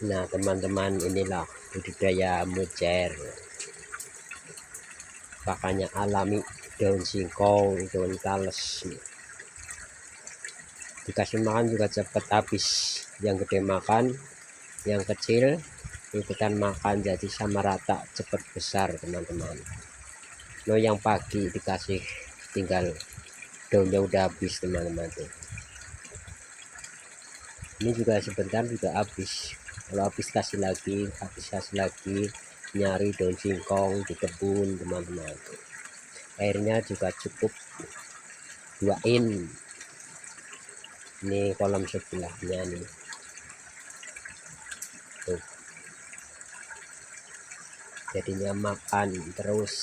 Nah teman-teman, inilah budidaya mujair, pakannya alami, daun singkong, daun tales. Dikasih makan juga cepat habis, yang gede makan, yang kecil ikutan makan, jadi sama rata, cepat besar teman-teman. Nah yang pagi dikasih tinggal daunnya udah habis teman-teman tuh. Ini juga sebentar juga habis, kalau habis kasih lagi, nyari daun singkong di kebun teman-teman. Airnya juga cukup 2 in. Ini kolam sebelahnya nih tuh, jadinya makan terus.